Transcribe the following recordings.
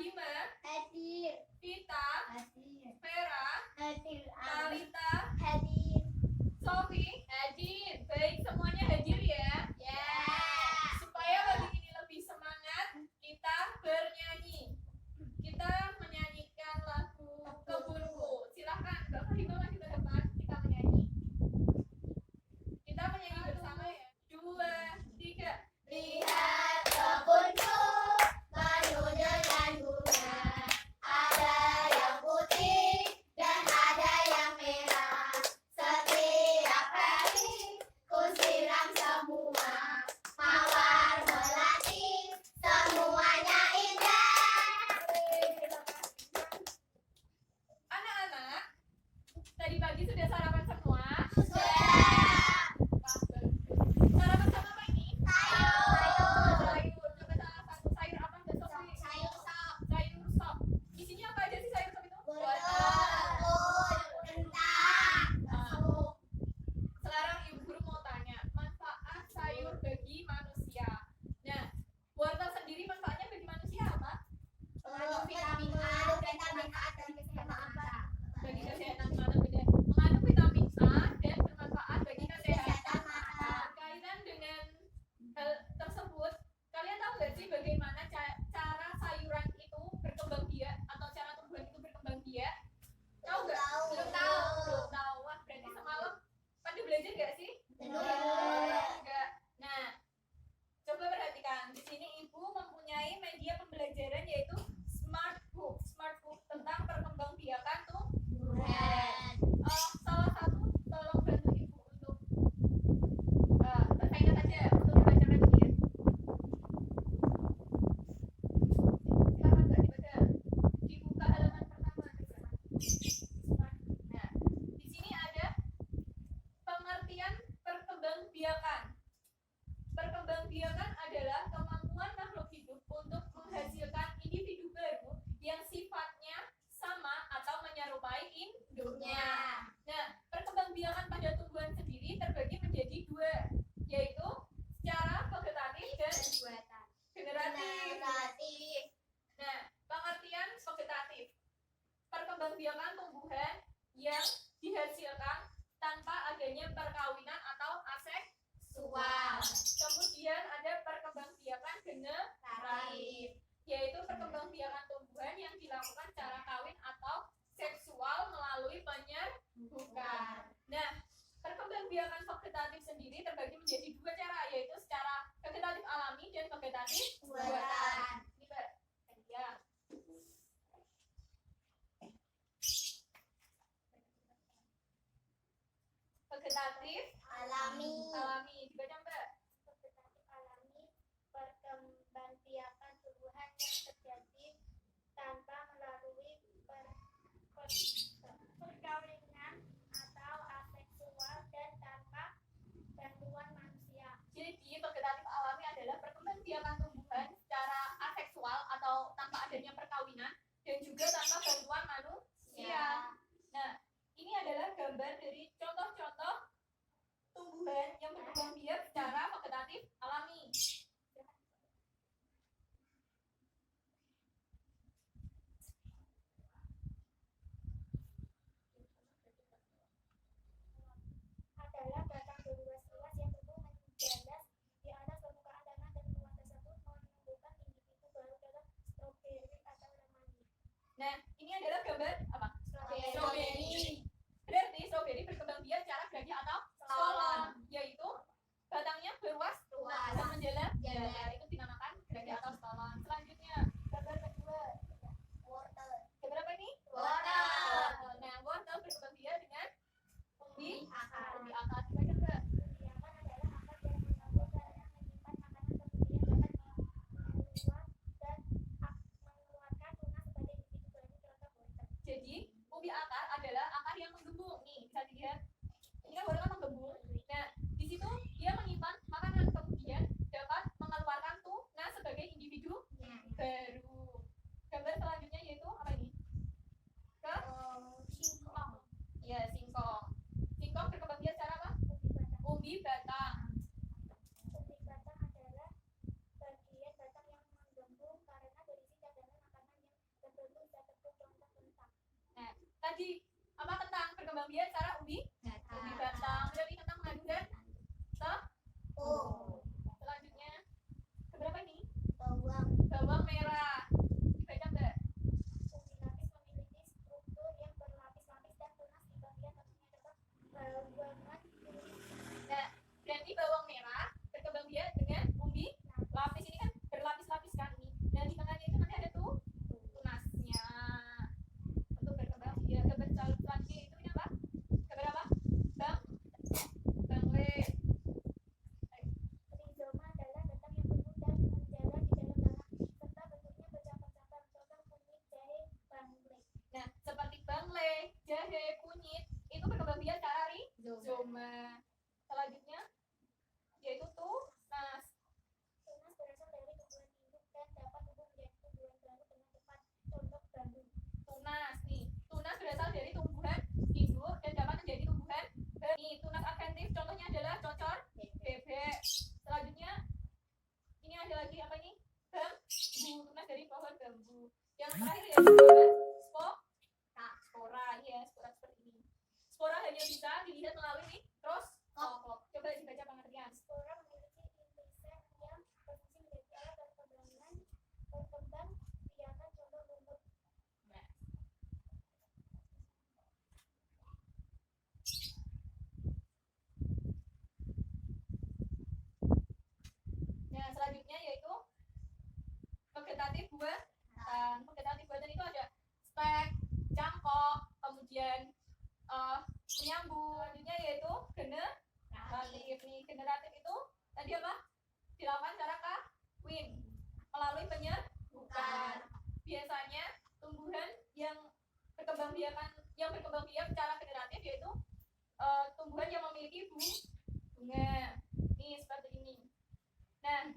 Bima, hadir. Vita, Hadir. Vera, Hadir. Talita, Hadir. Sofi, hadir. Baik, semuanya hadir ya. Ya. Supaya pagi ini lebih semangat, kita bernyanyi. Kita menyanyikan lagu Kebunku. Silahkan Mbak Fahima maju ke depan, kita menyanyi. Kita menyanyi bersama ya. 2, 3. Lihat kebunku penuh dengan bunga, ada yang putih dan ada yang merah. Setiap hari ku siram semua, mawar melati semuanya indah. Anak-anak, tadi pagi sudah sarapan semua? Sudah. Sarapan sama apa ini? Sayur. Sayur. Coba salah satu sayur apa Mbak Sofi? Sayur sop. Sayur sop. Isinya apa aja sih sayur sop itu? Wortel, kentang, Nah, sekarang Ibu Guru mau tanya, manfaat sayur bagi manusia. Nah, wortel sendiri manfaatnya bagi manusia apa? mengandung vitamin A, vitamin A dan kesehatan mata. Bagi kesehatan mata beda. Mengandung vitamin A dan bermanfaat bagi kesehatan mata. Berkaitan dengan hal tersebut, kalian tahu nggak sih bagaimana cara sayuran itu berkembang biak atau cara tumbuhan itu berkembang biak? Tahu nggak? Tahu. Belum tahu. Belum tahu. Wah, berarti semalam pada belajar nggak sih? Enggak. Nah, coba perhatikan. Di sini Ibu mempunyai media pembelajaran yaitu Smart Book. Smart Book tentang perkembangbiakan tumbuhan. Salah satu tolong bantu Ibu untuk ingat aja untuk membacakan ini ya. Silakan Mbak dibaca. Dibuka halaman pertama. Nah, di sini ada pengertian perkembangbiakan. Perkembangbiakan adalah kemampuan makhluk hidup untuk menghasilkan individu baru yang sifatnya sama atau menyerupai induknya. Nah, perkembangbiakan pada tumbuhan sendiri terbagi menjadi dua, yaitu secara vegetatif dan generatif. Nah, pengertian vegetatif. Perkembangbiakan tumbuhan yang dihasilkan tanpa adanya perkawinan atau aseksual. Kemudian ada perkembangbiakan generatif, yaitu perkembangbiakan tumbuhan yang dilakukan secara kawin atau seksual melalui penyerbukan. Nah, perkembangbiakan vegetatif sendiri terbagi menjadi dua cara, yaitu secara vegetatif alami dan vegetatif buatan. Ini Mbak. Ya. Vegetatif Alami. dibaca Mbak. Vegetatif alami, perkembangbiakan tumbuhan yang terjadi tanpa melalui perkawinan atau aseksual dan tanpa bantuan manusia. Jadi vegetatif alami adalah perkembangbiakan tumbuhan secara aseksual atau tanpa adanya perkawinan dan juga tanpa bantuan manusia. Nah, ini adalah gambar dari contoh-contoh tumbuhan yang berkembang biak secara vegetatif alami. Adalah batang berluas-luas yang tumbuh mendalas di atas permukaan tanah dan tumbuhan tersebut menumbuhkan individu baru dalam stroberi atau lemari. Nah, ini adalah gambar apa? Stroberi. Berarti stroberi berkembang biak secara gerigi atau stolon, yaitu batangnya berluas dan menjalar. Itu dinamakan gerigi atau stolon. Selanjutnya, gambar kedua. Wortel. Gambar apa ini? Wortel. Nah, wortel berkembang biak dengan umbi akar. akar. Dibaca Mbak. Umbi akar adalah akar yang mengambil karena menyimpan makanan kemudian dapat meluap dan mengeluarkan tunas sebagai individu baru. Contoh wortel. Jadi, umbi akar adalah akar yang menggembung. Nih, bisa dilihat. Ini kan wortel kan menggembung. Nah, di situ dia menyimpan makanan kemudian dapat mengeluarkan tunas sebagai individu baru. Gambar selanjutnya yaitu apa ini? Singkong. Ya, singkong. Singkong berkembang biak secara apa? Umbi batang. Umbi batang adalah bagian batang yang menggembung karena berisi cadangan makanan yang tadi apa kentang berkembang biak secara umbi batang. Berarti kentang mengandung dan selanjutnya keberapa ini? Bawang merah. Dibaca enggak? Umbi lapis memiliki struktur yang berlapis-lapis dan tunas di bagian tengahnya terdapat bawangan kuning. Nah, berarti bawang merah berkembang biak dengan umbi lapis. Ini kan berlapis-lapis kan ini. Dan di tengahnya itu nanti ada tuh tunasnya untuk berkembang biak. Gambar selanjutnya itu ini apa? Gambar apa? Bangle. Rizoma adalah batang yang tumbuh dan menjalar di dalam tanah serta bentuknya bercakar-cakar. Contoh kunyit, jahe, bangle. Nah, seperti bangle, jahe, kunyit itu berkembang biak secara rizoma. Selanjutnya yaitu tunas. Tunas berasal dari tumbuhan induk dan dapat tumbuh menjadi tumbuhan baru dengan cepat. Contoh bambu. Tunas nih, tunas berasal dari tumbuhan induk dan dapat menjadi tumbuhan baru. Nih, tunas adventif contohnya adalah cocor, bebek. Selanjutnya ini ada lagi apa ini? Bambu, tunas dari pohon bambu. Yang terakhir ya spora, ya spora seperti ini. Spora hanya bisa dilihat melalui mikroskop. Coba dibaca pengertian. Spora memiliki inti sel yang berfungsi menjadi alat perkembangan berkembang biakan contoh lumut. Nah, selanjutnya yaitu vegetatif buatan. Vegetatif buatan itu ada stek, cangkok, kemudian penyambung. Selanjutnya yaitu generatif. Nih, generatif itu tadi apa? Dilakukan secara kawin melalui penyerbukan. Biasanya tumbuhan yang berkembang biak secara generatif yaitu tumbuhan yang memiliki bunga. Nih seperti ini. Nah,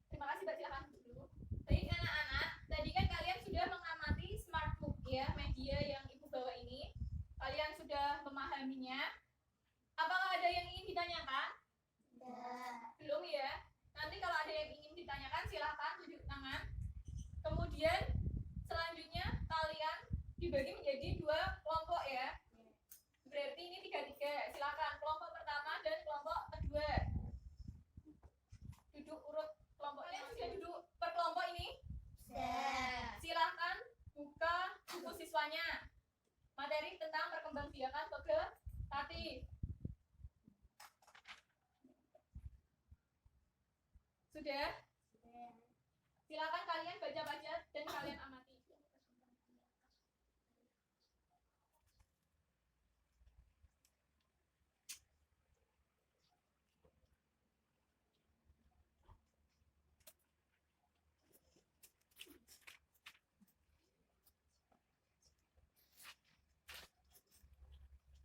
terima kasih Mbak, silakan dulu. Baik anak-anak, tadi kan kalian sudah mengamati smartbook ya, media yang Ibu bawa ini. Kalian sudah memahaminya. Apakah ada yang ingin ditanyakan? Belum ya? Nanti kalau ada yang ingin ditanyakan silakan tunjuk tangan. Kemudian selanjutnya kalian dibagi menjadi 2 kelompok ya. Berarti ini 3-3. Silakan kelompok pertama dan kelompok kedua. Duduk urut kelompoknya. Sudah duduk per kelompok ini? Silakan buka buku siswanya. Materi tentang perkembangbiakan vegetatif. Sudah? Silakan kalian baca-baca dan kalian amati.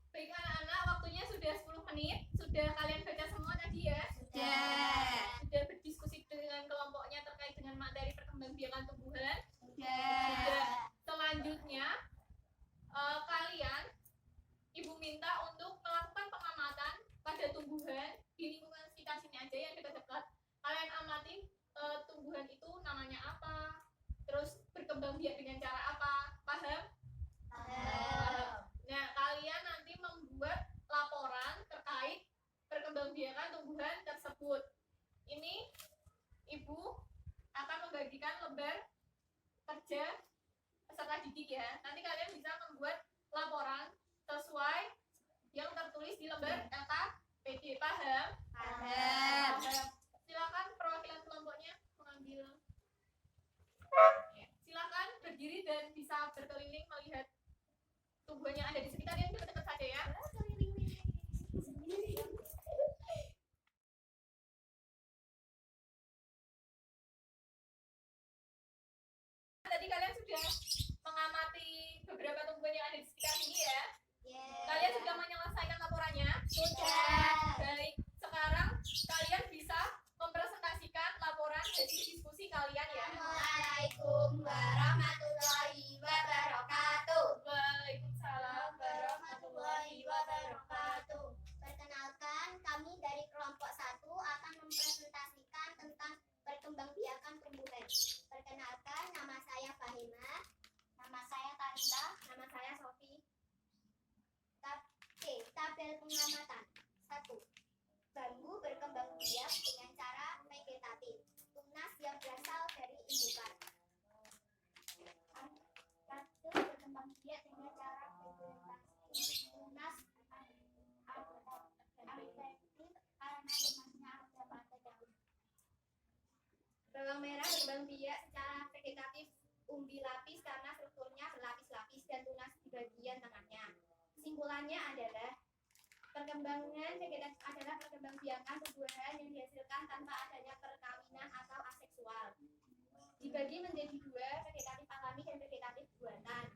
Baik anak-anak, waktunya sudah 10 menit. Sudah kalian baca semua tadi ya? Sudah berdiskusi dengan kelompoknya terkait dengan materi perkembangbiakan tumbuhan? Selanjutnya kalian Ibu minta untuk melakukan pengamatan pada tumbuhan di lingkungan sekitar sini aja yang dekat-dekat. Kalian amati tumbuhan itu namanya apa, terus berkembang biak dengan cara apa. Paham? Nah, kalian nanti membuat laporan terkait perkembangbiakan tumbuhan tersebut. Ini Ibu akan membagikan lembar kerja peserta didik ya. Nanti kalian bisa membuat laporan sesuai yang tertulis di lembar LKPD. Paham? Silakan perwakilan kelompoknya mengambil. Silakan berdiri dan bisa berkeliling melihat tumbuhan yang ada di sekitar. Yang dekat-dekat saja ya. Tadi kalian sudah mengamati beberapa tumbuhan yang ada di sekitar sini ya. Kalian sudah menyelesaikan laporannya? Baik, sekarang kalian bisa mempresentasikan laporan dari diskusi kalian ya. Assalamualaikum warahmatullahi wabarakatuh. Waalaikumsalam warahmatullahi wabarakatuh. Perkenalkan, kami dari kelompok 1 akan mempresentasikan tentang perkembangbiakan tumbuhan. Perkenalkan, nama saya Fahima. Nama saya pengamatan. 1. Bambu berkembang biak dengan cara vegetatif. Tunas yang berasal dari indukan. Kaktus berkembang biak dengan cara vegetasi. Tunas advektif karena tunasnya ada pada daun. Bawang merah berkembang biak secara vegetatif. Umbi lapis karena strukturnya berlapis-lapis dan tunas di bagian tengahnya. Kesimpulannya adalah perkembangan vegetatif adalah perkembangbiakan tumbuhan yang dihasilkan tanpa adanya perkawinan atau aseksual. Dibagi menjadi dua, vegetatif alami dan vegetatif buatan.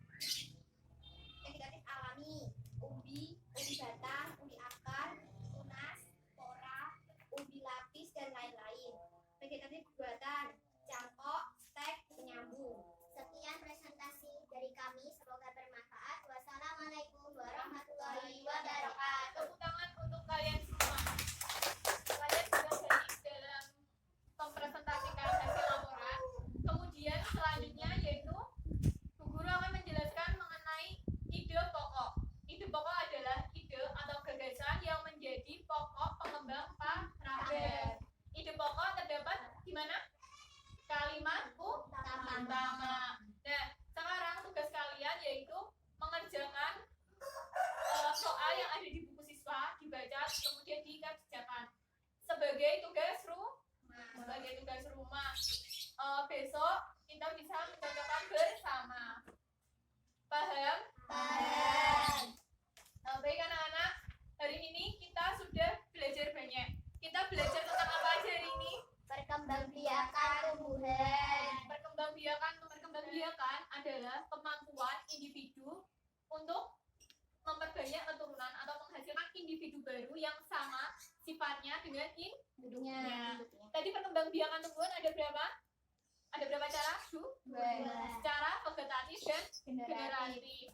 Vegetatif alami, umbi batang, umbi akar, tunas, pora, umbi lapis dan lain-lain. Vegetatif buatan, cangkok, stek, penyambung. Sekian presentasi dari kami, semoga bermanfaat. Wassalamualaikum warahmatullahi wabarakatuh. Tepuk tangan untuk kalian semua. Kalian sudah baik dalam mempresentasikan hasil laporan. Kemudian selanjutnya yaitu Bu Guru akan menjelaskan mengenai ide pokok. Ide pokok adalah ide atau gagasan yang menjadi pokok pengembang paragraf. Ide pokok terdapat di mana? Kalimat utama. Nah, sekarang tugas kalian yaitu mengerjakan soal yang ada di buku siswa, dibaca kemudian dikerjakan sebagai tugas rumah. Besok kita bisa mencocokkan bersama. Paham? Baik anak-anak, hari ini kita sudah belajar banyak. Kita belajar tentang apa aja hari ini? Perkembangbiakan tumbuhan. Perkembangbiakan adalah kemampuan individu untuk memperbanyak keturunan atau menghasilkan individu baru yang sama sifatnya dengan induknya. Tadi perkembangbiakan tumbuhan ada berapa? Ada berapa cara? Secara vegetatif dan generatif.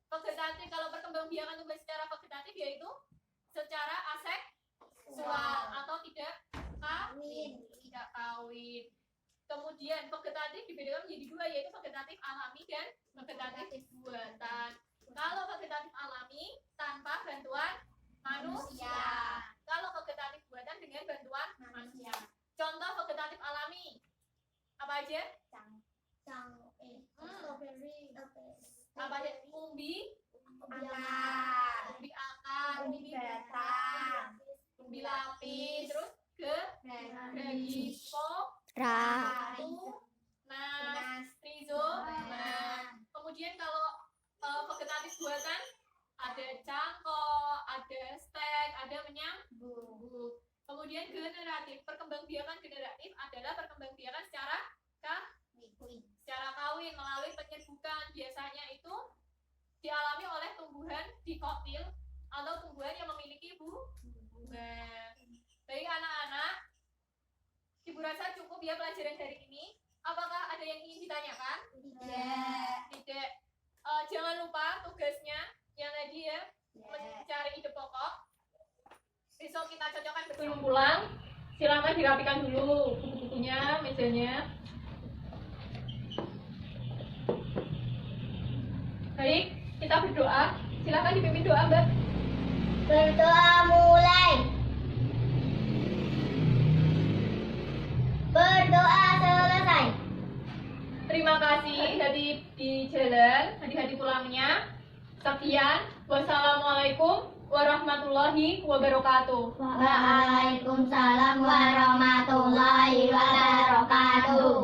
Vegetatif, kalau perkembangbiakan tumbuhan secara vegetatif yaitu secara aseksual atau tidak kawin. Kemudian vegetatif dibedakan menjadi dua, yaitu vegetatif alami dan vegetatif buatan. Kalau vegetatif alami tanpa bantuan manusia. Kalau vegetatif buatan dengan bantuan manusia. Contoh vegetatif alami apa aja? Strawberry. Apa aja? Umbi akar, umbi batang, umbi lapis, terus gegipo, nas, rizoma. Kemudian kalau vegetatif buatan ada cangkok, ada stek, ada menyambung. Kemudian generatif, perkembangbiakan generatif adalah perkembangbiakan secara kawin melalui penyerbukan. Biasanya itu dialami oleh tumbuhan dikotil atau tumbuhan yang memiliki bunga. Baik anak-anak, Ibu rasa cukup ya pelajaran hari ini. Apakah ada yang ingin ditanyakan? Tidak. Jangan lupa tugasnya yang tadi ya, mencari ide pokok. Besok kita cocokkan sebelum pulang. Silakan dirapikan dulu buku-bukunya, mejanya. Baik, kita berdoa. Silakan dipimpin doa, Mbak. Berdoa mulai. Berdoa selesai. Terima kasih di jalan, hati-hati pulangnya. Sekian, wassalamualaikum warahmatullahi wabarakatuh. Waalaikumsalam warahmatullahi wabarakatuh.